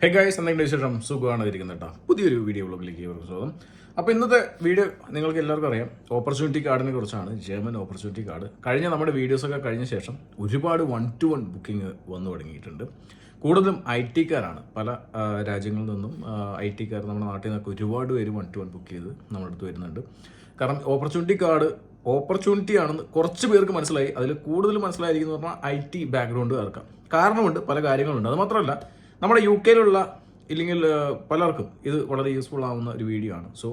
Hey guys, എന്തെങ്കിലും വിശേഷം? സുഖമാണ് ഇരിക്കുന്നത് കേട്ടോ. പുതിയൊരു വീഡിയോ വ്ളോഗിലേക്ക് സ്വാഗതം. അപ്പോൾ ഇന്നത്തെ വീഡിയോ നിങ്ങൾക്ക് എല്ലാവർക്കും അറിയാം, ഓപ്പർച്യൂണിറ്റി കാർഡിനെ കുറിച്ചാണ്. ജർമ്മൻ ഓപ്പർച്യൂണിറ്റി കാർഡ് കഴിഞ്ഞ നമ്മുടെ വീഡിയോസൊക്കെ കഴിഞ്ഞ ശേഷം ഒരുപാട് 1-to-1 ബുക്കിംഗ് വന്നു തുടങ്ങിയിട്ടുണ്ട്. കൂടുതലും IT-കാരാണ്. പല രാജ്യങ്ങളിൽ നിന്നും IT-കാർ നമ്മുടെ നാട്ടിൽ നിന്നൊക്കെ ഒരുപാട് പേര് 1-to-1 ബുക്ക് ചെയ്ത് നമ്മുടെ അടുത്ത് വരുന്നുണ്ട്. കാരണം ഓപ്പർച്യൂണിറ്റി കാർഡ് ഓപ്പർച്യൂണിറ്റി ആണെന്ന് കുറച്ച് പേർക്ക് മനസ്സിലായി. അതിൽ കൂടുതൽ മനസ്സിലായിരിക്കുന്നു പറഞ്ഞാൽ IT ബാക്ക്ഗ്രൗണ്ടുകാർക്കാണ്. കാരണമുണ്ട്, പല കാര്യങ്ങളുണ്ട്. അത് മാത്രമല്ല, നമ്മുടെ UK-യിലുള്ള ഇല്ലെങ്കിൽ പലർക്കും ഇത് വളരെ യൂസ്ഫുൾ ആവുന്ന ഒരു വീഡിയോ ആണ്. സോ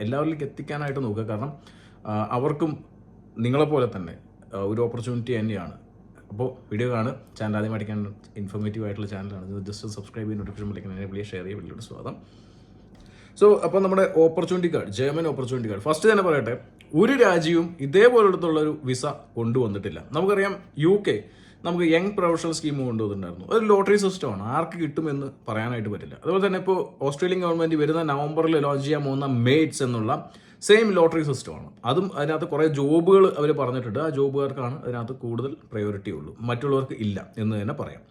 എല്ലാവരിലേക്ക് എത്തിക്കാനായിട്ട് നോക്കുക. കാരണം അവർക്കും നിങ്ങളെപ്പോലെ തന്നെ ഒരു ഓപ്പർച്യൂണിറ്റി തന്നെയാണ്. അപ്പോൾ വീഡിയോ കാണുക. ചാനൽ ആദ്യമായിട്ട് ഇൻഫോർമേറ്റീവ് ആയിട്ടുള്ള ചാനലാണ്. ഇത് ജസ്റ്റ് സബ്സ്ക്രൈബ് ചെയ്യുന്ന നോട്ടിഫിക്കേഷൻ വിളിക്കുന്നത് പ്ലീസ് ഷെയർ ചെയ്യുക. വീഡിയോയുടെ സ്വാഗതം. സോ അപ്പോൾ നമ്മുടെ opportunity card, German opportunity card, first തന്നെ പറയട്ടെ, ഒരു രാജ്യവും ഇതേപോലെടുത്തുള്ളൊരു വിസ കൊണ്ടുവന്നിട്ടില്ല. നമുക്കറിയാം UK നമുക്ക് യങ് പ്രൊഫഷണൽ സ്കീം കൊണ്ടുവന്നിട്ടുണ്ടായിരുന്നു. ഒരു ലോട്ടറി സിസ്റ്റമാണ്, ആർക്ക് കിട്ടുമെന്ന് പറയാനായിട്ട് പറ്റില്ല. അതുപോലെ തന്നെ ഇപ്പോൾ ഓസ്ട്രേലിയൻ ഗവൺമെന്റ് വരുന്ന നവംബറിൽ ലോഞ്ച് ചെയ്യാൻ പോകുന്ന മേറ്റ്സ് എന്നുള്ള സെയിം ലോട്ടറി സിസ്റ്റമാണ്. അതും അതിനകത്ത് കുറേ ജോബുകൾ അവർ പറഞ്ഞിട്ടുണ്ട്. ആ ജോബുകാർക്കാണ് അതിനകത്ത് കൂടുതൽ പ്രയോറിറ്റി ഉള്ളൂ, മറ്റുള്ളവർക്ക് ഇല്ല എന്ന് തന്നെ പറയാം.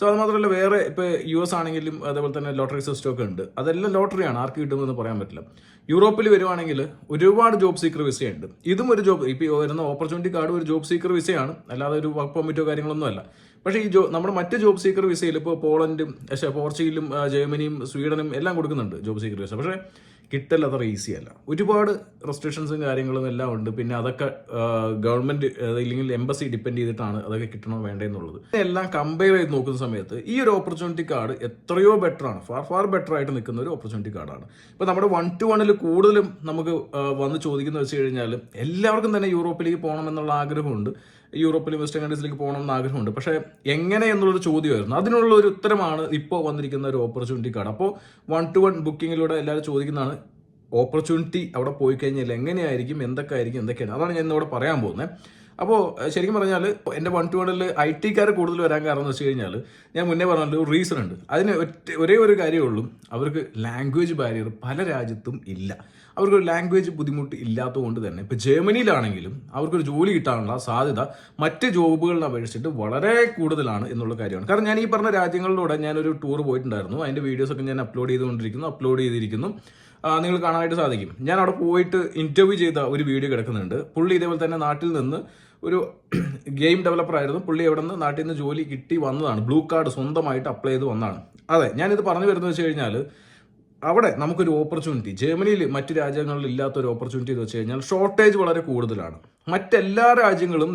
സോ അത് മാത്രമല്ല, വേറെ ഇപ്പോൾ US ആണെങ്കിലും അതേപോലെ തന്നെ ലോട്ടറി സിസ്റ്റം ഒക്കെ ഉണ്ട്. അതെല്ലാം ലോട്ടറിയാണ്, ആർക്ക് കിട്ടുമെന്ന് പറയാൻ പറ്റില്ല. യൂറോപ്പിൽ വരുവാണെങ്കിൽ ഒരുപാട് ജോബ് സീക്കർ വിസയുണ്ട്. ഇതും ഒരു ജോബ്, ഇപ്പോൾ വരുന്ന ഓപ്പർച്യൂണിറ്റി കാർഡ് ഒരു ജോബ് സീക്കർ വിസയാണ്, അല്ലാതെ ഒരു വർക്ക് പെർമിറ്റോ കാര്യങ്ങളൊന്നും അല്ല. പക്ഷേ ഈ നമ്മുടെ മറ്റ് ജോബ് സീക്കർ വിസയിൽ ഇപ്പോൾ പോളണ്ടും പോർച്ചുഗലും ജർമ്മനിയും സ്വീഡനും എല്ലാം കൊടുക്കുന്നുണ്ട് ജോബ് സീക്കർ വിസ. പക്ഷേ കിട്ടൽ അത്ര ഈസി അല്ല. ഒരുപാട് റെസ്ട്രിക്ഷൻസും കാര്യങ്ങളും എല്ലാം ഉണ്ട്. പിന്നെ അതൊക്കെ ഗവൺമെന്റ് ഇല്ലെങ്കിൽ എംബസി ഡിപ്പെൻഡ് ചെയ്തിട്ടാണ് അതൊക്കെ കിട്ടണോ വേണ്ടതെന്നുള്ളത്. എല്ലാം കമ്പയർ ചെയ്ത് നോക്കുന്ന സമയത്ത് ഈ ഒരു ഓപ്പർച്യൂണിറ്റി കാർഡ് എത്രയോ ബെറ്റർ ആണ്, ഫാർ ബെറ്റർ ആയിട്ട് നിൽക്കുന്ന ഒരു ഓപ്പർച്യൂണിറ്റി കാർഡാണ്. ഇപ്പോൾ നമ്മുടെ 1-to-1 കൂടുതലും നമുക്ക് വന്ന് ചോദിക്കുന്നത് വെച്ച് കഴിഞ്ഞാൽ, എല്ലാവർക്കും തന്നെ യൂറോപ്പിലേക്ക് പോകണം എന്നുള്ള ആഗ്രഹമുണ്ട്, യൂറോപ്പിലും വെസ്റ്റേൺ കൺട്രീസിലേക്ക് പോകണം എന്ന് ആഗ്രഹമുണ്ട്. പക്ഷേ എങ്ങനെ എന്നുള്ളൊരു ചോദ്യമായിരുന്നു. അതിനുള്ള ഒരു ഉത്തരമാണ് ഇപ്പോൾ വന്നിരിക്കുന്ന ഒരു ഓപ്പർച്യൂണിറ്റി കാർഡ്. അപ്പോൾ 1-to-1 ബുക്കിങ്ങിലൂടെ എല്ലാവരും ചോദിക്കുന്നതാണ്, ഓപ്പർച്യൂണിറ്റി അവിടെ പോയി കഴിഞ്ഞാൽ എങ്ങനെയായിരിക്കും, എന്തൊക്കെയാണ്. അതാണ് ഞാൻ ഇന്നിവിടെ പറയാൻ പോകുന്നത്. അപ്പോൾ ശരിക്കും പറഞ്ഞാൽ എൻ്റെ 1-to-1 IT-കാർ കൂടുതൽ വരാൻ കാരണം എന്ന് വെച്ച് കഴിഞ്ഞാൽ, ഞാൻ മുന്നേ പറഞ്ഞ ഒരു റീസൺ ഉണ്ട്. അതിന് ഒരേ ഒരു കാര്യമേ ഉള്ളൂ, അവർക്ക് ലാംഗ്വേജ് ബാരിയർ പല രാജ്യത്തും ഇല്ല. അവർക്കൊരു ലാംഗ്വേജ് ബുദ്ധിമുട്ട് ഇല്ലാത്തതുകൊണ്ട് തന്നെ ഇപ്പോൾ ജർമ്മനിയിലാണെങ്കിലും അവർക്കൊരു ജോലി കിട്ടാനുള്ള സാധ്യത മറ്റ് ജോബുകളിനെ അപേക്ഷിച്ചിട്ട് വളരെ കൂടുതലാണ് എന്നുള്ള കാര്യമാണ്. കാരണം ഞാൻ ഈ പറഞ്ഞ രാജ്യങ്ങളിലൂടെ ഞാനൊരു ടൂർ പോയിട്ടുണ്ടായിരുന്നു. അതിൻ്റെ വീഡിയോസൊക്കെ ഞാൻ അപ്ലോഡ് ചെയ്തിരിക്കുന്നു. നിങ്ങൾ കാണാനായിട്ട് സാധിക്കും. ഞാൻ അവിടെ പോയിട്ട് ഇന്റർവ്യൂ ചെയ്ത ഒരു വീഡിയോ കിടക്കുന്നുണ്ട്. പുള്ളി ഇതേപോലെ തന്നെ നാട്ടിൽ നിന്ന് ഒരു ഗെയിം ഡെവലപ്പർ ആയിരുന്നു. പുള്ളി എവിടെ നിന്ന് നാട്ടിൽ നിന്ന് ജോലി കിട്ടി വന്നതാണ്, ബ്ലൂ കാർഡ് സ്വന്തമായിട്ട് അപ്ലൈ ചെയ്ത് വന്നതാണ്. അതെ, ഞാനിത് പറഞ്ഞു വരുന്നത് വെച്ച് കഴിഞ്ഞാൽ, അവിടെ നമുക്കൊരു ഓപ്പർച്യൂണിറ്റി ജർമ്മനിയിൽ മറ്റു രാജ്യങ്ങളിൽ ഇല്ലാത്തൊരു ഓപ്പർച്യൂണിറ്റി എന്ന് വെച്ച് കഴിഞ്ഞാൽ ഷോർട്ടേജ് വളരെ കൂടുതലാണ്. മറ്റെല്ലാ രാജ്യങ്ങളും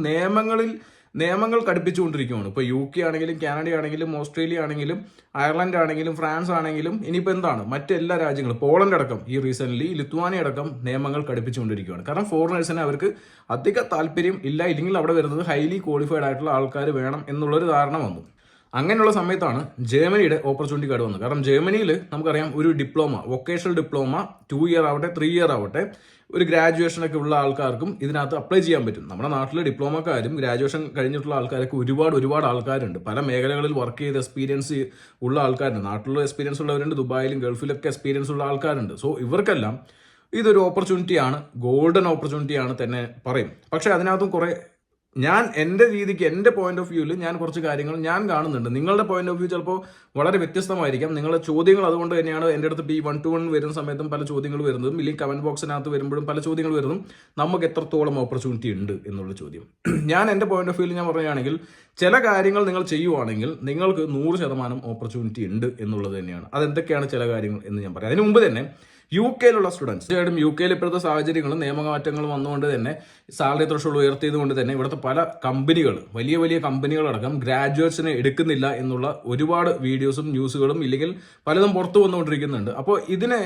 നിയമങ്ങൾ കടുപ്പിച്ചുകൊണ്ടിരിക്കുകയാണ്. ഇപ്പോൾ UK ആണെങ്കിലും കാനഡ ആണെങ്കിലും ഓസ്ട്രേലിയ ആണെങ്കിലും അയർലൻഡ് ആണെങ്കിലും ഫ്രാൻസ് ആണെങ്കിലും ഇനിയിപ്പോൾ എന്താണ് മറ്റെല്ലാ രാജ്യങ്ങളും, പോളണ്ട് അടക്കം ഈ റീസെൻ്റ്ലി ലിത്വാനിയ അടക്കം നിയമങ്ങൾ കടുപ്പിച്ചുകൊണ്ടിരിക്കുകയാണ്. കാരണം ഫോറിനേഴ്സിന് അവർക്ക് അധിക താല്പര്യം ഇല്ലെങ്കിൽ അവിടെ വരുന്നത് ഹൈലി ക്വാളിഫൈഡ് ആയിട്ടുള്ള ആൾക്കാർ വേണം എന്നുള്ളൊരു ധാരണ വന്നു. അങ്ങനെയുള്ള സമയത്താണ് ജർമ്മനിയുടെ ഓപ്പർച്യൂണിറ്റി കാർഡ് വന്നത്. കാരണം ജർമ്മനിയിൽ നമുക്കറിയാം, ഒരു ഡിപ്ലോമ, വൊക്കേഷണൽ ഡിപ്ലോമ 2 ഇയർ ആവട്ടെ 3 ഇയർ ആവട്ടെ, ഒരു ഗ്രാജുവേഷനൊക്കെ ഉള്ള ആൾക്കാർക്കും ഇതിനകത്ത് അപ്ലൈ ചെയ്യാൻ പറ്റും. നമ്മുടെ നാട്ടിൽ ഡിപ്ലോമക്കാരും ഗ്രാജുവേഷൻ കഴിഞ്ഞിട്ടുള്ള ആൾക്കാരൊക്കെ ഒരുപാട് ആൾക്കാരുണ്ട്. പല മേഖലകളിൽ വർക്ക് ചെയ്ത് എക്സ്പീരിയൻസ് ഉള്ള ആൾക്കാരുണ്ട്. നാട്ടിലുള്ള എക്സ്പീരിയൻസ് ഉള്ളവരുണ്ട്, ദുബായിലും ഗൾഫിലൊക്കെ എക്സ്പീരിയൻസ് ഉള്ള ആൾക്കാരുണ്ട്. സോ ഇവർക്കെല്ലാം ഇതൊരു ഓപ്പർച്യൂണിറ്റിയാണ്, ഗോൾഡൻ ഓപ്പർച്യൂണിറ്റിയാണ് തന്നെ പറയും. പക്ഷേ അതിനകത്തും കുറേ, ഞാൻ എൻ്റെ രീതിക്ക്, എൻ്റെ പോയിന്റ് ഓഫ് വ്യൂവിൽ ഞാൻ കുറച്ച് കാര്യങ്ങൾ ഞാൻ കാണുന്നുണ്ട്. നിങ്ങളുടെ പോയിന്റ് ഓഫ് വ്യൂ ചിലപ്പോൾ വളരെ വ്യത്യസ്തമായിരിക്കാം. നിങ്ങളുടെ ചോദ്യങ്ങൾ അതുകൊണ്ട് തന്നെയാണ് എൻ്റെ അടുത്ത് ഈ 1-to-1 വരുന്ന സമയത്തും പല ചോദ്യങ്ങൾ വരുന്നതും, ഇല്ലെങ്കിൽ കമന്റ് ബോക്സിനകത്ത് വരുമ്പോഴും പല ചോദ്യങ്ങൾ വരുന്നതും നമുക്ക് എത്രത്തോളം ഓപ്പർച്യൂണിറ്റി ഉണ്ട് എന്നുള്ള ചോദ്യം. ഞാൻ എൻ്റെ പോയിന്റ് ഓഫ് വ്യൂവിൽ ഞാൻ പറയുകയാണെങ്കിൽ, ചില കാര്യങ്ങൾ നിങ്ങൾ ചെയ്യുവാണെങ്കിൽ നിങ്ങൾക്ക് 100% ഓപ്പർച്യൂണിറ്റി ഉണ്ട് എന്നുള്ളത് തന്നെയാണ്. അതെന്തൊക്കെയാണ് ചില കാര്യങ്ങൾ എന്ന് ഞാൻ പറയാം. അതിന് മുമ്പ് തന്നെ UK-യിലുള്ള സ്റ്റുഡൻസ്, തീർച്ചയായിട്ടും UK-യിൽ ഇപ്പോഴത്തെ സാഹചര്യങ്ങളും നിയമമാറ്റങ്ങളും വന്നുകൊണ്ട് തന്നെ സാലറി ത്രഷോൾഡ് ഉയർത്തിയത് കൊണ്ട് തന്നെ ഇവിടുത്തെ പല കമ്പനികൾ, വലിയ കമ്പനികളടക്കം ഗ്രാജുവേറ്റ്സിനെ എടുക്കുന്നില്ല എന്നുള്ള ഒരുപാട് വീഡിയോസും ന്യൂസുകളും ഇല്ലെങ്കിൽ പലതും പുറത്തു വന്നുകൊണ്ടിരിക്കുന്നുണ്ട്. അപ്പോൾ ഇതിനെ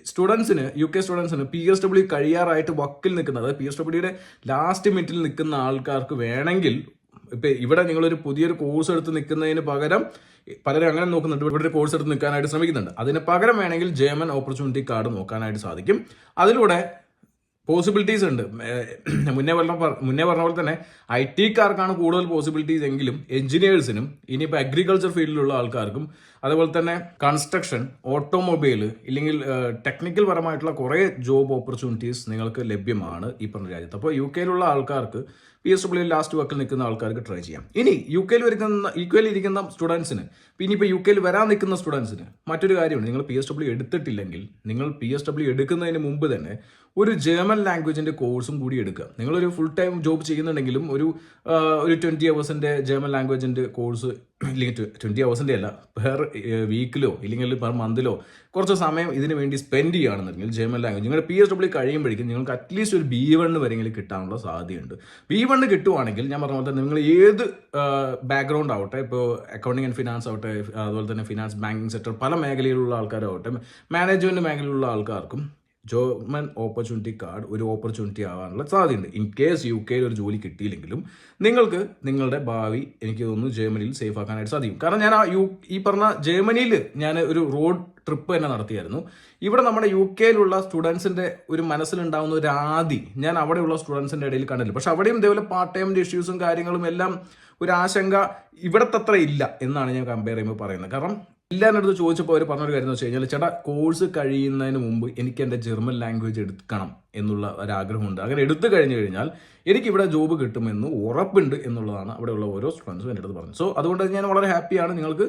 സ്റ്റുഡൻസിന്, UK സ്റ്റുഡൻസിന് PSW കഴിയാറായിട്ട് വക്കിൽ നിൽക്കുന്നത്, PSWയുടെ ലാസ്റ്റ് മിനിറ്റിൽ നിൽക്കുന്ന ആൾക്കാർക്ക് വേണമെങ്കിൽ, ഇപ്പം ഇവിടെ നിങ്ങളൊരു പുതിയൊരു കോഴ്സ് എടുത്ത് നിൽക്കുന്നതിന് പകരം, പലരും അങ്ങനെ നോക്കുന്നുണ്ട്, ഇവിടെ ഒരു കോഴ്സ് എടുത്ത് നിൽക്കാനായിട്ട് ശ്രമിക്കുന്നുണ്ട്. അതിന് പകരം വേണമെങ്കിൽ ജർമ്മൻ ഓപ്പർച്യൂണിറ്റി കാർഡ് നോക്കാനായിട്ട് സാധിക്കും. അതിലൂടെ പോസിബിലിറ്റീസ് ഉണ്ട്. മുന്നേ പറഞ്ഞ പോലെ തന്നെ IT-കാർക്കാണ് കൂടുതൽ പോസിബിലിറ്റീസ് എങ്കിലും എഞ്ചിനീയേഴ്സിനും ഇനിയിപ്പോൾ അഗ്രികൾച്ചർ ഫീൽഡിലുള്ള ആൾക്കാർക്കും അതുപോലെ തന്നെ കൺസ്ട്രക്ഷൻ, ഓട്ടോമൊബൈൽ ഇല്ലെങ്കിൽ ടെക്നിക്കൽ പരമായിട്ടുള്ള കുറേ ജോബ് ഓപ്പർച്യൂണിറ്റീസ് നിങ്ങൾക്ക് ലഭ്യമാണ് ഈ പറഞ്ഞ രാജ്യത്ത്. അപ്പോൾ UK-യിലുള്ള ആൾക്കാർക്ക് PSW ലാസ്റ്റ് വർക്കിൽ നിൽക്കുന്ന ആൾക്കാർക്ക് ട്രൈ ചെയ്യാം. ഇനി യുകെയിൽ ഇരിക്കുന്ന സ്റ്റുഡൻസിന്, പിന്നെ ഇപ്പോൾ യുകെയിൽ വരാൻ നിൽക്കുന്ന സ്റ്റുഡൻസിന് മറ്റൊരു കാര്യമുണ്ട്. നിങ്ങൾ PSW എടുത്തിട്ടില്ലെങ്കിൽ നിങ്ങൾ PSW എടുക്കുന്നതിന് മുമ്പ് തന്നെ ഒരു ജർമ്മൻ ലാംഗ്വേജിൻ്റെ കോഴ്സും കൂടി എടുക്കുക. നിങ്ങളൊരു ഫുൾ ടൈം ജോബ് ചെയ്യുന്നുണ്ടെങ്കിലും ഒരു 20 അവേഴ്സിൻ്റെ ജർമ്മൻ ലാംഗ്വേജിൻ്റെ കോഴ്സ്, ഇല്ലെങ്കിൽ 20 അവേഴ്സിൻ്റെ അല്ല, പെർ വീക്കിലോ ഇല്ലെങ്കിൽ പെർ മന്തിലോ കുറച്ച് സമയം ഇതിന് വേണ്ടി സ്പെൻഡ് ചെയ്യുകയാണെന്നുണ്ടെങ്കിൽ ജർമ്മൻ ലാംഗ്വേജ് നിങ്ങളുടെ PSW കഴിയുമ്പോഴേക്കും നിങ്ങൾക്ക് അറ്റ്ലീസ്റ്റ് ഒരു B1 വരെയെങ്കിലും കിട്ടാനുള്ള സാധ്യതയുണ്ട്. B1 കിട്ടുവാണെങ്കിൽ ഞാൻ പറഞ്ഞ പോലെ തന്നെ നിങ്ങൾ ഏത് ബാക്ക്ഗ്രൗണ്ട് ആവട്ടെ, ഇപ്പോൾ അക്കൗണ്ടിങ് ആൻഡ് ഫിനാൻസ് ആവട്ടെ, അതുപോലെ തന്നെ ഫിനാൻസ് ബാങ്കിങ് സെക്ടർ പല മേഖലയിലുള്ള ആൾക്കാരാവട്ടെ, മാനേജ്മെൻറ്റ് മേഖലയിലുള്ള ആൾക്കാർക്കും ജർമ്മൻ ഓപ്പർച്യൂണിറ്റി കാർഡ് ഒരു ഓപ്പർച്യൂണിറ്റി ആവാനുള്ള സാധ്യതയുണ്ട്. ഇൻ കേസ് യുകെയിൽ ഒരു ജോലി കിട്ടിയില്ലെങ്കിലും നിങ്ങൾക്ക് നിങ്ങളുടെ ഭാവി എനിക്ക് തോന്നുന്നു ജർമ്മനിയിൽ സേഫ് ആക്കാനായിട്ട് സാധിക്കും. കാരണം ഞാൻ ഈ പറഞ്ഞ ജർമ്മനിയിൽ ഞാൻ ഒരു റോഡ് ട്രിപ്പ് തന്നെ നടത്തിയായിരുന്നു. ഇവിടെ നമ്മുടെ യുകെയിലുള്ള സ്റ്റുഡൻസിൻ്റെ ഒരു മനസ്സിലുണ്ടാകുന്ന ഒരു ആദി ഞാൻ അവിടെയുള്ള സ്റ്റുഡൻസിൻ്റെ ഇടയിൽ കണ്ടില്ല. പക്ഷെ അവിടെയും ഇതേപോലെ പാർട്ട് ടൈമിൻ്റെ ഇഷ്യൂസും കാര്യങ്ങളും എല്ലാം ഒരു ആശങ്ക ഇവിടത്തെ അത്ര ഇല്ല എന്നാണ് ഞാൻ കമ്പയർ ചെയ്യുമ്പോൾ പറയുന്നത്. കാരണം എല്ലാവരുടെ അടുത്ത് ചോദിച്ചപ്പോൾ അവർ പറഞ്ഞൊരു കാര്യം എന്ന് വെച്ച് കഴിഞ്ഞാൽ, ചേട്ടാ കോഴ്സ് കഴിയുന്നതിന് മുമ്പ് എനിക്ക് എൻ്റെ ജർമ്മൻ ലാംഗ്വേജ് എടുക്കണം എന്നുള്ള ഒരാഗ്രഹമുണ്ട്. അങ്ങനെ എടുത്തു കഴിഞ്ഞു കഴിഞ്ഞാൽ എനിക്കിവിടെ ജോബ് കിട്ടുമെന്ന് ഉറപ്പുണ്ട് എന്നുള്ളതാണ് അവിടെയുള്ള ഓരോ സ്റ്റുഡൻസും എൻ്റെ അടുത്ത് പറഞ്ഞത്. സോ അതുകൊണ്ട് ഞാൻ വളരെ ഹാപ്പിയാണ് നിങ്ങൾക്ക്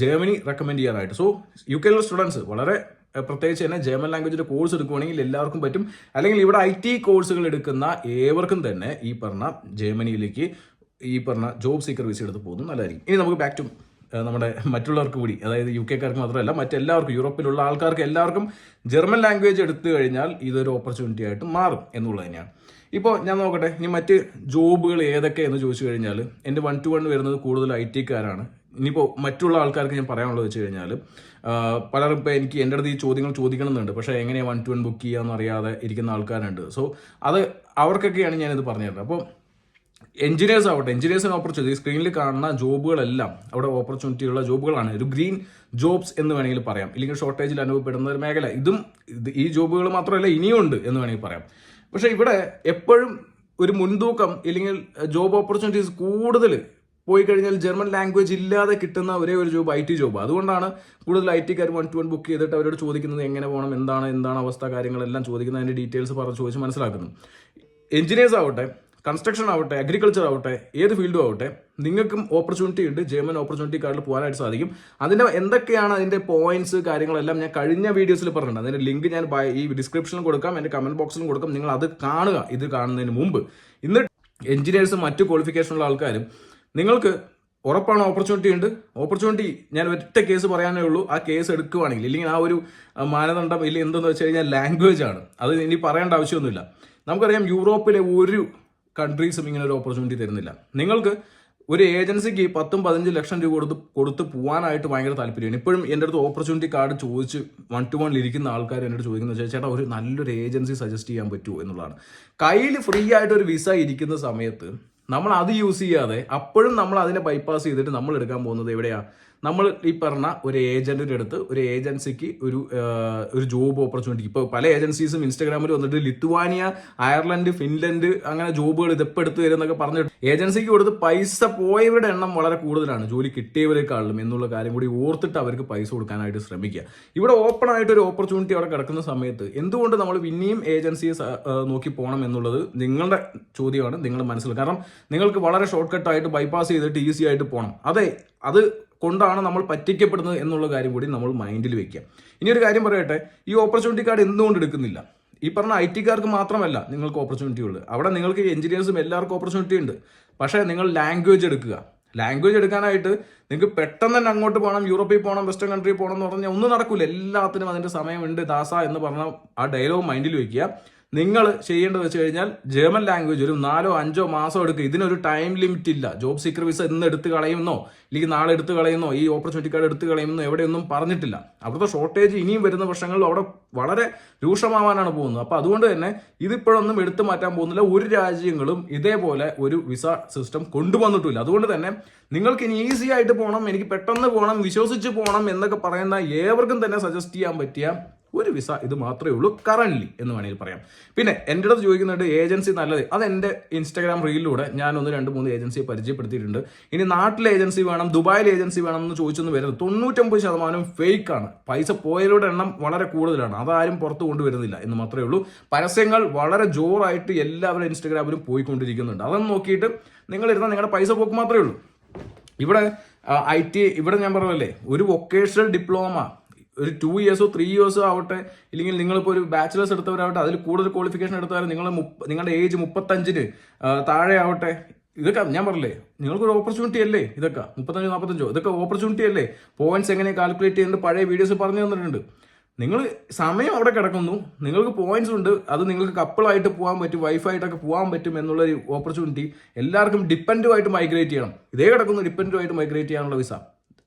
ജർമ്മനി റെക്കമെൻഡ് ചെയ്യാനായിട്ട്. സോ യുകെയിലുള്ള സ്റ്റുഡൻസ് വളരെ പ്രത്യേകിച്ച് തന്നെ ജർമ്മൻ ലാംഗ്വേജിൻ്റെ കോഴ്സ് എടുക്കുകയാണെങ്കിൽ എല്ലാവർക്കും പറ്റും. അല്ലെങ്കിൽ ഇവിടെ IT കോഴ്സുകൾ എടുക്കുന്ന ഏവർക്കും തന്നെ ഈ പറഞ്ഞ ജർമ്മനിയിലേക്ക് ഈ പറഞ്ഞ ജോബ് സീക്കർ വിസ എടുത്ത് പോകുന്നത് നല്ലതായിരിക്കും. ഇനി നമുക്ക് ബാക്ക് ടു നമ്മുടെ മറ്റുള്ളവർക്ക് കൂടി, അതായത് UK-കാർക്ക് മാത്രമല്ല മറ്റെല്ലാവർക്കും, യൂറോപ്പിലുള്ള ആൾക്കാർക്ക് എല്ലാവർക്കും ജർമ്മൻ ലാംഗ്വേജ് എടുത്തു കഴിഞ്ഞാൽ ഇതൊരു ഓപ്പർച്യൂണിറ്റി ആയിട്ട് മാറും എന്നുള്ളത് തന്നെയാണ്. ഇപ്പോൾ ഞാൻ നോക്കട്ടെ, ഇനി മറ്റ് ജോബുകൾ ഏതൊക്കെ എന്ന് ചോദിച്ചു കഴിഞ്ഞാൽ എൻ്റെ 1-to-1 വരുന്നത് കൂടുതൽ IT-കാരാണ്. ഇനിയിപ്പോൾ മറ്റുള്ള ആൾക്കാർക്ക് ഞാൻ പറയാനുള്ളത് വെച്ച് കഴിഞ്ഞാൽ, പലരും ഇപ്പോൾ എൻ്റെ അടുത്ത് ഈ ചോദ്യങ്ങൾ ചോദിക്കണമെന്നുണ്ട്, പക്ഷേ എങ്ങനെയാണ് 1-to-1 ബുക്ക് ചെയ്യാമെന്ന് അറിയാതെ ഇരിക്കുന്ന ആൾക്കാരുണ്ട്. സോ അത് അവർക്കൊക്കെയാണ് ഞാനിത് പറഞ്ഞത്. അപ്പോൾ എഞ്ചിനീയേഴ്സ് ആവട്ടെ, എഞ്ചിനീയേഴ്സിന് ഓപ്പർച്യൂണിറ്റി, സ്ക്രീനിൽ കാണുന്ന ജോബുകളെല്ലാം അവിടെ ഓപ്പർച്യൂണിറ്റിയുള്ള ജോബുകളാണ്. ഒരു ഗ്രീൻ ജോബ്സ് എന്ന് വേണമെങ്കിൽ പറയാം, ഇല്ലെങ്കിൽ ഷോർട്ടേജിൽ അനുഭവപ്പെടുന്ന ഒരു മേഖല. ഈ ജോബുകൾ മാത്രമല്ല ഇനിയും ഉണ്ട് എന്ന് വേണമെങ്കിൽ പറയാം. പക്ഷേ ഇവിടെ എപ്പോഴും ഒരു മുൻതൂക്കം ഇല്ലെങ്കിൽ ജോബ് ഓപ്പർച്യൂണിറ്റീസ് കൂടുതൽ പോയി കഴിഞ്ഞാൽ ജർമ്മൻ ലാംഗ്വേജ് ഇല്ലാതെ കിട്ടുന്ന ഒരേ ഒരു ജോബ് IT ജോബ്. അതുകൊണ്ടാണ് കൂടുതൽ IT-കാർ 1-to-1 ബുക്ക് ചെയ്തിട്ട് അവരോട് ചോദിക്കുന്നത് എങ്ങനെ പോകണം, എന്താണ് അവസ്ഥ, കാര്യങ്ങളെല്ലാം ചോദിക്കുന്നത്, അതിൻ്റെ ഡീറ്റെയിൽസ് ചോദിച്ച് മനസ്സിലാക്കുന്നു. എഞ്ചിനീയേഴ്സ് ആവട്ടെ, കൺസ്ട്രക്ഷൻ ആവട്ടെ, അഗ്രികൾച്ചർ ആവട്ടെ, ഏത് ഫീൽഡും ആവട്ടെ, നിങ്ങൾക്കും ഓപ്പർച്യൂണിറ്റി ഉണ്ട്. ജർമ്മൻ ഓപ്പർച്യൂണിറ്റി കാർഡിൽ പോകാനായിട്ട് സാധിക്കും. അതിൻ്റെ എന്തൊക്കെയാണ് അതിൻ്റെ പോയിന്റ്സ് കാര്യങ്ങളെല്ലാം ഞാൻ കഴിഞ്ഞ വീഡിയോസിൽ പറഞ്ഞിട്ടുണ്ട്. അതിൻ്റെ ലിങ്ക് ഞാൻ ഈ ഡിസ്ക്രിപ്ഷനിൽ കൊടുക്കാം, എൻ്റെ കമൻറ്റ് ബോക്സിലും കൊടുക്കാം. നിങ്ങൾ അത് കാണുക ഇത് കാണുന്നതിന് മുമ്പ്. ഇന്ന് എഞ്ചിനീയേഴ്സും മറ്റു ക്വാളിഫിക്കേഷനുള്ള ആൾക്കാരും നിങ്ങൾക്ക് ഉറപ്പാണ് ഓപ്പർച്യൂണിറ്റി ഉണ്ട്. ഓപ്പർച്യൂണിറ്റി ഞാൻ ഒറ്റ കേസ് പറയാനേ ഉള്ളൂ. ആ കേസ് എടുക്കുകയാണെങ്കിൽ ഇല്ലെങ്കിൽ ആ ഒരു മാനദണ്ഡം ഇല്ലെങ്കിൽ എന്തെന്ന് വെച്ച് കഴിഞ്ഞാൽ ലാംഗ്വേജ് ആണ്. അത് ഇനി പറയേണ്ട ആവശ്യമൊന്നുമില്ല. നമുക്കറിയാം യൂറോപ്പിലെ ഒരു കൺട്രീസും ഇങ്ങനെ ഒരു ഓപ്പർച്യൂണിറ്റി തരുന്നില്ല. നിങ്ങൾക്ക് ഒരു ഏജൻസിക്ക് 10-15 ലക്ഷം രൂപ കൊടുത്ത് പോകാനായിട്ട് ഭയങ്കര താല്പര്യമാണ്. ഇപ്പോഴും എൻ്റെ അടുത്ത് ഓപ്പർച്യൂണിറ്റി കാർഡ് ചോദിച്ച് 1-to-1 ഇരിക്കുന്ന ആൾക്കാർ എൻ്റെ അടുത്ത് ചോദിക്കുന്നത് വെച്ചാൽ, ചേട്ടാ ഒരു നല്ലൊരു ഏജൻസി സജസ്റ്റ് ചെയ്യാൻ പറ്റുമോ എന്നുള്ളതാണ്. കയ്യിൽ ഫ്രീ ആയിട്ട് ഒരു വിസ ഇരിക്കുന്ന സമയത്ത് നമ്മൾ അത് യൂസ് ചെയ്യാതെ അപ്പോഴും നമ്മൾ അതിനെ ബൈപ്പാസ് ചെയ്തിട്ട് നമ്മൾ എടുക്കാൻ പോകുന്നത് എവിടെയാണ്? നമ്മൾ ഈ പറഞ്ഞ ഒരു ഏജന്റിന്റെ അടുത്ത് ഒരു ഏജൻസിക്ക് ഒരു ജോബ് ഓപ്പർച്യൂണിറ്റി. ഇപ്പോൾ പല ഏജൻസീസും ഇൻസ്റ്റാഗ്രാമിൽ വന്നിട്ട് ലിത്വാനിയ, അയർലൻഡ്, ഫിൻലൻഡ് അങ്ങനെ ജോബുകൾ ഇതെപ്പോൾ എടുത്തു തരുന്നൊക്കെ പറഞ്ഞിട്ട് ഏജൻസിക്ക് കൊടുത്ത് പൈസ പോയവരുടെ എണ്ണം വളരെ കൂടുതലാണ് ജോലി കിട്ടിയവരെക്കാളും എന്നുള്ള കാര്യം കൂടി ഓർത്തിട്ട് അവർക്ക് പൈസ കൊടുക്കാനായിട്ട് ശ്രമിക്കുക. ഇവിടെ ഓപ്പൺ ആയിട്ട് ഒരു ഓപ്പർച്യൂണിറ്റി അവിടെ കിടക്കുന്ന സമയത്ത് എന്തുകൊണ്ട് നമ്മൾ പിന്നെയും ഏജൻസിയെ നോക്കി പോകണം എന്നുള്ളത് നിങ്ങളുടെ ചോദ്യമാണ്, നിങ്ങളുടെ മനസ്സിൽ. കാരണം നിങ്ങൾക്ക് വളരെ ഷോർട്ട് കട്ടായിട്ട് ബൈപ്പാസ് ചെയ്തിട്ട് ഈസി ആയിട്ട് പോകണം. അത് കൊണ്ടാണ് നമ്മൾ പറ്റിക്കപ്പെടുന്നത് എന്നുള്ള കാര്യം കൂടി നമ്മൾ മൈൻഡിൽ വെക്കുക. ഇനി ഒരു കാര്യം പറയട്ടെ, ഈ ഓപ്പർച്യൂണിറ്റി കാർഡ് എന്തുകൊണ്ട് എടുക്കുന്നില്ല? ഈ പറഞ്ഞ IT-കാർക്ക് മാത്രമല്ല നിങ്ങൾക്ക് ഓപ്പർച്യൂണിറ്റി ഉള്ളത്. അവിടെ നിങ്ങൾക്ക് എഞ്ചിനീയേഴ്സും എല്ലാവർക്കും ഓപ്പർച്യൂണിറ്റി ഉണ്ട്. പക്ഷേ നിങ്ങൾ ലാംഗ്വേജ് എടുക്കുക. ലാംഗ്വേജ് എടുക്കാനായിട്ട് നിങ്ങൾക്ക് പെട്ടെന്ന് തന്നെ അങ്ങോട്ട് പോകണം, യൂറോപ്പിൽ പോകണം, വെസ്റ്റേൺ കൺട്രി പോകണം എന്ന് പറഞ്ഞാൽ ഒന്നും നടക്കില്ല. എല്ലാത്തിനും അതിൻ്റെ സമയമുണ്ട് ദാസ എന്ന് പറഞ്ഞ ആ ഡയലോഗ് മൈൻഡിൽ വെക്കുക. നിങ്ങൾ ചെയ്യേണ്ടത് വെച്ച് കഴിഞ്ഞാൽ ജർമ്മൻ ലാംഗ്വേജ് ഒരു 4-5 മാസം എടുക്കുക. ഇതിനൊരു ടൈം ലിമിറ്റ് ഇല്ല. ജോബ് സീക്കർ വിസ ഇന്ന് എടുത്ത് കളയുന്നോ അല്ലെങ്കിൽ നാളെ എടുത്ത് കളയുന്നോ ഈ ഓപ്പർച്യൂണിറ്റി കാർഡ് എടുത്ത് കളയുന്നോ എവിടെയൊന്നും പറഞ്ഞിട്ടില്ല. അവിടുത്തെ ഷോർട്ടേജ് ഇനിയും വരുന്ന വർഷങ്ങളിൽ അവിടെ വളരെ രൂക്ഷമാവാനാണ് പോകുന്നത്. അപ്പോൾ അതുകൊണ്ട് തന്നെ ഇതിപ്പോഴൊന്നും എടുത്തു മാറ്റാൻ പോകുന്നില്ല. ഒരു രാജ്യങ്ങളും ഇതേപോലെ ഒരു വിസ സിസ്റ്റം കൊണ്ടുവന്നിട്ടില്ല. അതുകൊണ്ട് തന്നെ നിങ്ങൾക്ക് ഇനി ഈസി ആയിട്ട് പോകണം, എനിക്ക് പെട്ടെന്ന് പോകണം, വിശ്വസിച്ച് പോകണം എന്നൊക്കെ പറയുന്ന ഏവർക്കും തന്നെ സജസ്റ്റ് ചെയ്യാൻ പറ്റിയ ഒരു വിസ ഇത് മാത്രമേ ഉള്ളൂ കറന്റ് എന്ന് വേണമെങ്കിൽ പറയാം. പിന്നെ എൻ്റെ അടുത്ത് ചോദിക്കുന്നുണ്ട് ഏജൻസി നല്ലത്. അത് എൻ്റെ ഇൻസ്റ്റാഗ്രാം റീലിലൂടെ ഞാൻ 1-2-3 ഏജൻസിയെ പരിചയപ്പെടുത്തിയിട്ടുണ്ട്. ഇനി നാട്ടിലെ ഏജൻസി വേണം, ദുബായിലെ ഏജൻസി വേണം എന്ന് ചോദിച്ചൊന്നും വരുന്നത് 99% ഫേക്കാണ്. പൈസ പോയവരുടെ എണ്ണം വളരെ കൂടുതലാണ്. അതാരും പുറത്ത് കൊണ്ടുവരുന്നില്ല എന്ന് മാത്രമേ ഉള്ളൂ. പരസ്യങ്ങൾ വളരെ ജോറായിട്ട് എല്ലാവരും ഇൻസ്റ്റാഗ്രാമിലും പോയിക്കൊണ്ടിരിക്കുന്നുണ്ട്. അതൊന്നും നോക്കിയിട്ട് നിങ്ങളിരുന്നാൽ നിങ്ങളുടെ പൈസ പോക്ക് മാത്രമേ ഉള്ളൂ. ഇവിടെ IT ഇവിടെ ഞാൻ പറഞ്ഞല്ലേ, ഒരു വൊക്കേഷണൽ ഡിപ്ലോമ ഒരു 2 ഇയേഴ്സോ 3 ഇയേഴ്സോ ആവട്ടെ, ഇല്ലെങ്കിൽ നിങ്ങളിപ്പോൾ ഒരു ബാച്ചിലേഴ്സ് എടുത്തവരാവട്ടെ, അതിൽ കൂടുതൽ ക്വാളിഫിക്കേഷൻ എടുത്തവരെ നിങ്ങളുടെ ഏജ് 35 താഴെ ആവട്ടെ, ഇതൊക്കെ ഞാൻ പറഞ്ഞില്ലേ നിങ്ങൾക്കൊരു ഓപ്പർച്യൂണിറ്റി അല്ലേ. ഇതൊക്കെ 35-45 ഇതൊക്കെ ഓപ്പർച്യൂണിറ്റി അല്ലേ. പോയിന്റ്സ് എങ്ങനെ കാൽക്കുലേറ്റ് ചെയ്യുന്നത് പഴയ വീഡിയോസ് പറഞ്ഞു തന്നിട്ടുണ്ട്. നിങ്ങൾ സമയം അവിടെ കിടക്കുന്നു, നിങ്ങൾക്ക് പോയിന്റ്സ് ഉണ്ട്, അത് നിങ്ങൾക്ക് കപ്പിളായിട്ട് പോകാൻ പറ്റും, വൈഫായിട്ടൊക്കെ പോകാൻ പറ്റും എന്നുള്ളൊരു ഓപ്പർച്യൂണിറ്റി എല്ലാവർക്കും ഡിപ്പെൻഡുമായിട്ട് മൈഗ്രേറ്റ് ചെയ്യണം. ഇതേ കിടക്കുന്നു ഡിപ്പെൻഡുമായിട്ട് മൈഗ്രേറ്റ് ചെയ്യാനുള്ള വിസ.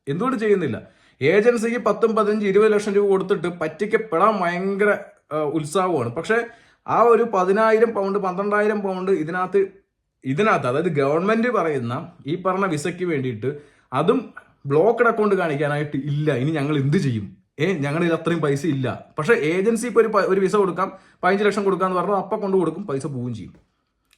എന്തുകൊണ്ട് ചെയ്യുന്നില്ല? ഏജൻസിക്ക് 10, 15, 20 ലക്ഷം രൂപ കൊടുത്തിട്ട് പറ്റിക്കപ്പെടാൻ ഭയങ്കര ഉത്സാഹമാണ്. പക്ഷെ ആ ഒരു 10,000 പൗണ്ട് 12,000 പൗണ്ട് ഇതിനകത്ത് അതായത് ഗവൺമെന്റ് പറയുന്ന ഈ പറഞ്ഞ വിസയ്ക്ക് വേണ്ടിയിട്ട് അതും ബ്ലോക്ക്ഡ് അക്കൗണ്ട് കാണിക്കാനായിട്ട് ഇല്ല. ഇനി ഞങ്ങൾ എന്ത് ചെയ്യും? ഞങ്ങളിൽ അത്രയും പൈസ ഇല്ല. പക്ഷെ ഏജൻസി ഇപ്പോൾ ഒരു വിസ കൊടുക്കാം, 15 ലക്ഷം കൊടുക്കാന്ന് പറഞ്ഞാൽ അപ്പം കൊണ്ട് കൊടുക്കും, പൈസ പോവുകയും ചെയ്യും.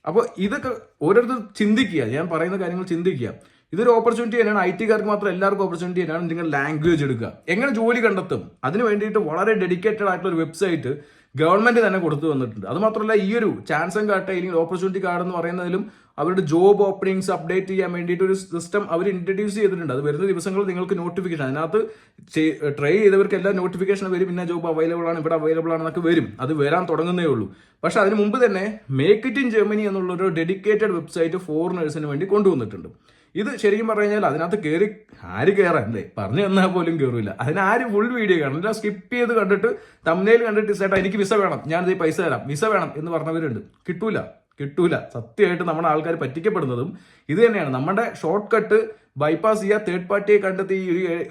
അപ്പോൾ ഇതൊക്കെ ഓരോരുത്തർ ചിന്തിക്കുക, ഞാൻ പറയുന്ന കാര്യങ്ങൾ ചിന്തിക്കുക. ഇതൊരു ഓപ്പർച്യൂണിറ്റി തന്നെയാണ്. IT കാർക്ക് മാത്രം എല്ലാവർക്കും ഓപ്പർച്യൂണിറ്റി തന്നെയാണ്. നിങ്ങൾ ലാംഗ്വേജ് എടുക്കുക, എങ്ങനെ ജോലി കണ്ടെത്തും, അതിന് വേണ്ടിയിട്ട് വളരെ ഡെഡിക്കേറ്റഡ് ആയിട്ടുള്ള ഒരു വെബ്സൈറ്റ് ഗവൺമെന്റ് തന്നെ കൊടുത്തു വന്നിട്ടുണ്ട്. അത് മാത്രമല്ല ഈ ഒരു ചാൻസും കാർഡ് അല്ലെങ്കിൽ ഓപ്പർച്യൂണിറ്റി കാർഡ് എന്ന് പറയുന്നതിലും അവരുടെ ജോബ് ഓപ്പണിങ്സ് അപ്ഡേറ്റ് ചെയ്യാൻ വേണ്ടിയിട്ട് ഒരു സിസ്റ്റം അവർ ഇൻട്രൊഡ്യൂസ് ചെയ്തിട്ടുണ്ട്. അത് വരുന്ന ദിവസങ്ങളിൽ നിങ്ങൾക്ക് നോട്ടിഫിക്കേഷൻ, അതിനകത്ത് ട്രൈ ചെയ്തവർക്ക് എല്ലാ നോട്ടിഫിക്കേഷൻ വരും. ഇന്ന ജോബ് അവൈലബിൾ ആണ്, ഇവിടെ അവൈലബിൾ ആണെന്നൊക്കെ വരും. അത് വരാൻ തുടങ്ങുന്നേ ഉള്ളൂ. പക്ഷെ അതിന് മുമ്പ് തന്നെ മേക്ക് ഇറ്റ് ഇൻ ജർമ്മനി എന്നുള്ളൊരു ഡെഡിക്കേറ്റഡ് വെബ്സൈറ്റ് ഫോറിനേഴ്സിന് വേണ്ടി കൊണ്ടുവന്നിട്ടുണ്ട്. ഇത് ശരിക്കും പറഞ്ഞു കഴിഞ്ഞാൽ അതിനകത്ത് കയറി ആര് കയറാനല്ലേ, പറഞ്ഞു തന്നാൽ പോലും കയറില്ല. അതിനാരും ഫുൾ വീഡിയോ കാണില്ല, സ്കിപ്പ് ചെയ്ത് കണ്ടിട്ട് തംബ്നെയിൽ കണ്ടിട്ട് ചേട്ടാ എനിക്ക് വിസ വേണം, ഞാനിത് പൈസ തരാം, വിസ വേണം എന്ന് പറഞ്ഞവരുണ്ട്. കിട്ടൂല. സത്യമായിട്ട് നമ്മുടെ ആൾക്കാർ പറ്റിക്കപ്പെടുന്നതും ഇത് തന്നെയാണ്. നമ്മുടെ ഷോർട്ട് കട്ട് ബൈപ്പാസ് ചെയ്യുക, തേർഡ് പാർട്ടിയെ കണ്ടെത്തി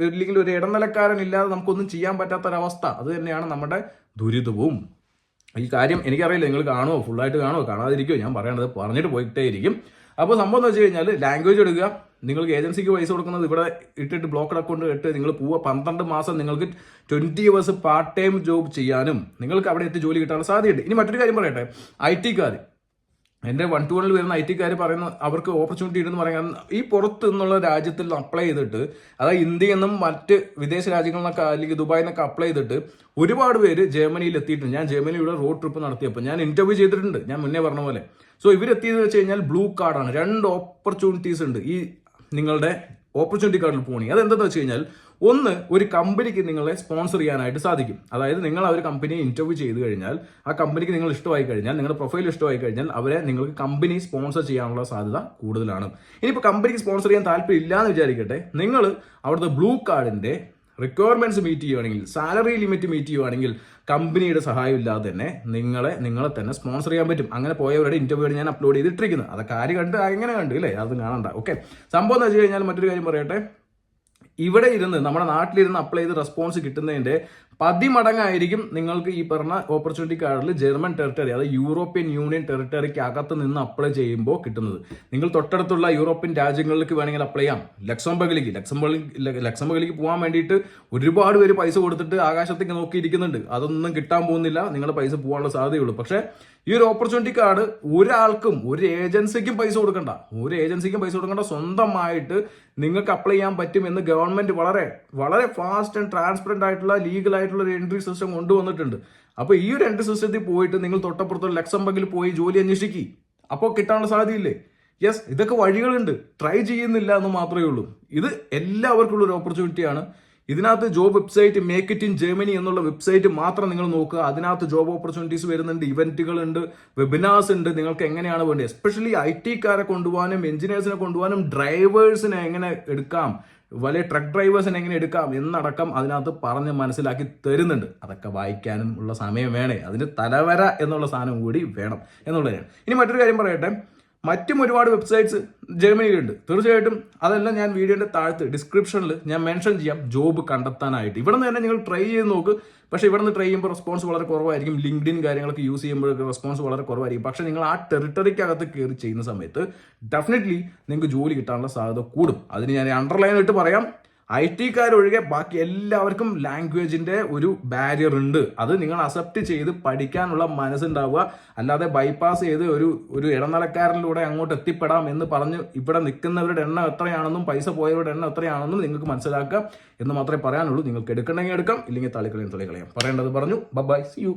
ഇല്ലെങ്കിൽ ഒരു ഇടനിലക്കാരൻ ഇല്ലാതെ നമുക്കൊന്നും ചെയ്യാൻ പറ്റാത്തൊരവസ്ഥ. അത് തന്നെയാണ് നമ്മുടെ ദുരിതവും. ഈ കാര്യം എനിക്കറിയില്ല, നിങ്ങൾ കാണുമോ, ഫുള്ളായിട്ട് കാണുമോ, കാണാതിരിക്കുമോ, ഞാൻ പറയണത് പറഞ്ഞിട്ട് പോയിട്ടേ ഇരിക്കും. അപ്പോൾ സംഭവം എന്ന് വെച്ച് കഴിഞ്ഞാൽ ലാംഗ്വേജ് എടുക്കുക. നിങ്ങൾക്ക് ഏജൻസിക്ക് പൈസ കൊടുക്കുന്നത് ഇവിടെ ഇട്ടിട്ട് ബ്ലോക്ക്ഡ് അക്കൗണ്ട് ഇട്ട് നിങ്ങൾ പോവുക. 12 മാസം നിങ്ങൾക്ക് 20 hours പാർട്ട് ടൈം ജോബ് ചെയ്യാനും നിങ്ങൾക്ക് അവിടെ എത്തി ജോലി കിട്ടാനുള്ള സാധ്യതയുണ്ട്. ഇനി മറ്റൊരു കാര്യം പറയട്ടെ, IT കാർ, എൻ്റെ 1-2 വരുന്ന IT കാർ പറയുന്ന അവർക്ക് ഓപ്പർച്യൂണിറ്റി ഉണ്ടെന്ന് പറയാൻ ഈ പുറത്ത് നിന്നുള്ള രാജ്യത്തിൽ അപ്ലൈ ചെയ്തിട്ട്, അതായത് ഇന്ത്യയിൽ നിന്നും മറ്റ് വിദേശ രാജ്യങ്ങളിൽ നിന്നൊക്കെ അല്ലെങ്കിൽ ദുബായിൽ നിന്നൊക്കെ അപ്ലൈ ചെയ്തിട്ട് ഒരുപാട് പേര് ജർമ്മനിയിൽ എത്തിയിട്ടുണ്ട്. ഞാൻ ജർമ്മനിയുടെ റോഡ് ട്രിപ്പ് നടത്തിയപ്പോൾ ഞാൻ ഇന്റർവ്യൂ ചെയ്തിട്ടുണ്ട്, ഞാൻ മുന്നേ പറഞ്ഞ പോലെ. സോ ഇവരെത്തിയെന്ന് വെച്ച് കഴിഞ്ഞാൽ ബ്ലൂ കാർഡാണ്. 2 ഓപ്പർച്യൂണിറ്റീസ് ഉണ്ട് ഈ നിങ്ങളുടെ ഓപ്പർച്യൂണിറ്റി കാർഡിൽ പോകണമെങ്കിൽ. അതെന്താണെന്ന് വെച്ച് കഴിഞ്ഞാൽ, ഒന്ന്, ഒരു കമ്പനിക്ക് നിങ്ങളെ സ്പോൺസർ ചെയ്യാനായിട്ട് സാധിക്കും. അതായത് നിങ്ങൾ ആ ഒരു കമ്പനിയെ ഇന്റർവ്യൂ ചെയ്ത് കഴിഞ്ഞാൽ, ആ കമ്പനിക്ക് നിങ്ങൾ ഇഷ്ടമായി കഴിഞ്ഞാൽ, നിങ്ങളുടെ പ്രൊഫൈൽ ഇഷ്ടമായി കഴിഞ്ഞാൽ അവരെ നിങ്ങൾക്ക് കമ്പനി സ്പോൺസർ ചെയ്യാനുള്ള സാധ്യത കൂടുതലാണ്. ഇനിയിപ്പോൾ കമ്പനിക്ക് സ്പോൺസർ ചെയ്യാൻ താല്പര്യം ഇല്ല എന്ന് വിചാരിക്കട്ടെ, നിങ്ങൾ അവിടുത്തെ ബ്ലൂ കാർഡിന്റെ റിക്വയർമെന്റ്സ് മീറ്റ് ചെയ്യുകയാണെങ്കിൽ, സാലറി ലിമിറ്റ് മീറ്റ് ചെയ്യുകയാണെങ്കിൽ കമ്പനിയുടെ സഹായം ഇല്ലാതെ തന്നെ നിങ്ങളെ തന്നെ സ്പോൺസർ ചെയ്യാൻ പറ്റും. അങ്ങനെ പോയവരുടെ ഇന്റർവ്യൂ ഞാൻ അപ്ലോഡ് ചെയ്തിട്ടിരിക്കുന്നത്. അതൊക്കെ ആര് കണ്ട് എങ്ങനെ കണ്ടു അല്ലേ, അത് കാണണ്ട. ഓക്കെ, സംഭവം എന്ന് വെച്ച് കഴിഞ്ഞാൽ മറ്റൊരു കാര്യം പറയട്ടെ, ഇവിടെ ഇരുന്ന് നമ്മുടെ നാട്ടിലിരുന്ന് അപ്ലൈ ചെയ്ത് റെസ്പോൺസ് കിട്ടുന്നതിന്റെ 10 മടങ്ങായിരിക്കും നിങ്ങൾക്ക് ഈ പറഞ്ഞ ഓപ്പർച്യൂണിറ്റി കാർഡിൽ ജർമ്മൻ ടെറിട്ടറി, അതായത് യൂറോപ്യൻ യൂണിയൻ ടെറിട്ടറിക്ക് അകത്ത് നിന്ന് അപ്ലൈ ചെയ്യുമ്പോൾ കിട്ടുന്നത്. നിങ്ങൾ തൊട്ടടുത്തുള്ള യൂറോപ്യൻ രാജ്യങ്ങളിലേക്ക് വേണമെങ്കിൽ അപ്ലൈ ചെയ്യാം. ലക്സംബർഗിലേക്ക് പോകാൻ വേണ്ടിയിട്ട് ഒരുപാട് പേര് പൈസ കൊടുത്തിട്ട് ആകാശത്തേക്ക് നോക്കിയിരിക്കുന്നുണ്ട്. അതൊന്നും കിട്ടാൻ പോകുന്നില്ല, നിങ്ങളുടെ പൈസ പോകാനുള്ള സാധ്യതയുള്ളൂ. പക്ഷേ ഈ ഒരു ഓപ്പർച്യൂണിറ്റി കാർഡ് ഒരാൾക്കും ഒരു ഏജൻസിക്കും പൈസ കൊടുക്കണ്ട, സ്വന്തമായിട്ട് നിങ്ങൾക്ക് അപ്ലൈ ചെയ്യാൻ പറ്റും എന്ന് ഗവൺമെന്റ് വളരെ വളരെ ഫാസ്റ്റ് ആൻഡ് ട്രാൻസ്പെറന്റ് ആയിട്ടുള്ള ലീഗൽ ആയിട്ടുള്ള ഒരു എൻട്രി സിസ്റ്റം കൊണ്ടുവന്നിട്ടുണ്ട്. അപ്പോൾ ഈ ഒരു എൻട്രി സിസ്റ്റത്തിൽ പോയിട്ട് നിങ്ങൾ തൊട്ടപ്പുറത്തുള്ള ലക്സംബർഗിൽ പോയി ജോലി അന്വേഷിക്കുക, അപ്പോൾ കിട്ടാനുള്ള സാധ്യതയില്ലേ? യെസ്, ഇതൊക്കെ വഴികളുണ്ട്, ട്രൈ ചെയ്യുന്നില്ല എന്ന് മാത്രമേ ഉള്ളൂ. ഇത് എല്ലാവർക്കും ഉള്ള ഒരു ഓപ്പർച്യൂണിറ്റിയാണ്. ഇതിനകത്ത് job website make it in Germany എന്നുള്ള വെബ്സൈറ്റ് മാത്രം നിങ്ങൾ നോക്കുക. അതിനകത്ത് ജോബ് ഓപ്പർച്യൂണിറ്റീസ് വരുന്നുണ്ട്, ഇവന്റുകളുണ്ട്, വെബിനാർസ് ഉണ്ട്. നിങ്ങൾക്ക് എങ്ങനെയാണ് വേണ്ടത്, എസ്പെഷ്യലി IT കാരെ കൊണ്ടുപോകാനും എഞ്ചിനീയേഴ്സിനെ കൊണ്ടുപോകാനും ഡ്രൈവേഴ്സിനെ എങ്ങനെ എടുക്കാം, വലിയ ട്രക്ക് ഡ്രൈവേഴ്സിനെ എങ്ങനെ എടുക്കാം എന്നടക്കം അതിനകത്ത് പറഞ്ഞ് മനസ്സിലാക്കി തരുന്നുണ്ട്. അതൊക്കെ വായിക്കാനും ഉള്ള സമയം വേണേ, അതിന് തലവര എന്നുള്ള സാധനം കൂടി വേണം എന്നുള്ളതാണ്. ഇനി മറ്റൊരു കാര്യം പറയട്ടെ, മറ്റും ഒരുപാട് വെബ്സൈറ്റ്സ് ജർമ്മനിയിലുണ്ട്. തീർച്ചയായിട്ടും അതെല്ലാം ഞാൻ വീഡിയോയുടെ താഴത്ത് ഡിസ്ക്രിപ്ഷനിൽ ഞാൻ മെൻഷൻ ചെയ്യാം ജോബ് കണ്ടെത്താനായിട്ട്. ഇവിടെ നിന്ന് തന്നെ നിങ്ങൾ ട്രൈ ചെയ്ത് നോക്ക്. പക്ഷേ ഇവിടെ നിന്ന് ട്രൈ ചെയ്യുമ്പോൾ റെസ്പോൺസ് വളരെ കുറവായിരിക്കും. ലിങ്ക്ഡിൻ കാര്യങ്ങളൊക്കെ യൂസ് ചെയ്യുമ്പോഴൊക്കെ റെസ്പോൺസ് വളരെ കുറവായിരിക്കും. പക്ഷേ നിങ്ങൾ ആ ടെറിട്ടറിക്കകത്ത് കയറി ചെയ്യുന്ന സമയത്ത് ഡെഫിനറ്റ്ലി നിങ്ങൾക്ക് ജോലി കിട്ടാനുള്ള സാധ്യത കൂടും. അതിന് ഞാൻ അണ്ടർലൈൻ ആയിട്ട് പറയാം, IT-കാരൊഴികെ ബാക്കി എല്ലാവർക്കും ലാംഗ്വേജിന്റെ ഒരു ബാരിയർ ഉണ്ട്. അത് നിങ്ങൾ അക്സെപ്റ്റ് ചെയ്ത് പഠിക്കാനുള്ള മനസ്സുണ്ടാവുക. അല്ലാതെ ബൈപ്പാസ് ചെയ്ത് ഒരു ഇടനിലക്കാരനിലൂടെ അങ്ങോട്ട് എത്തിപ്പെടാം എന്ന് പറഞ്ഞ് ഇവിടെ നിൽക്കുന്നവരുടെ എണ്ണം എത്രയാണെന്നും പൈസ പോയവരുടെ എണ്ണം എത്രയാണെന്നും നിങ്ങൾക്ക് മനസ്സിലാക്കാം എന്ന് മാത്രമേ പറയാനുള്ളൂ. നിങ്ങൾക്ക് എടുക്കണമെങ്കിൽ എടുക്കാം, ഇല്ലെങ്കിൽ തള്ളിക്കളയാം. പറയേണ്ടത് പറഞ്ഞു. Bye, see U.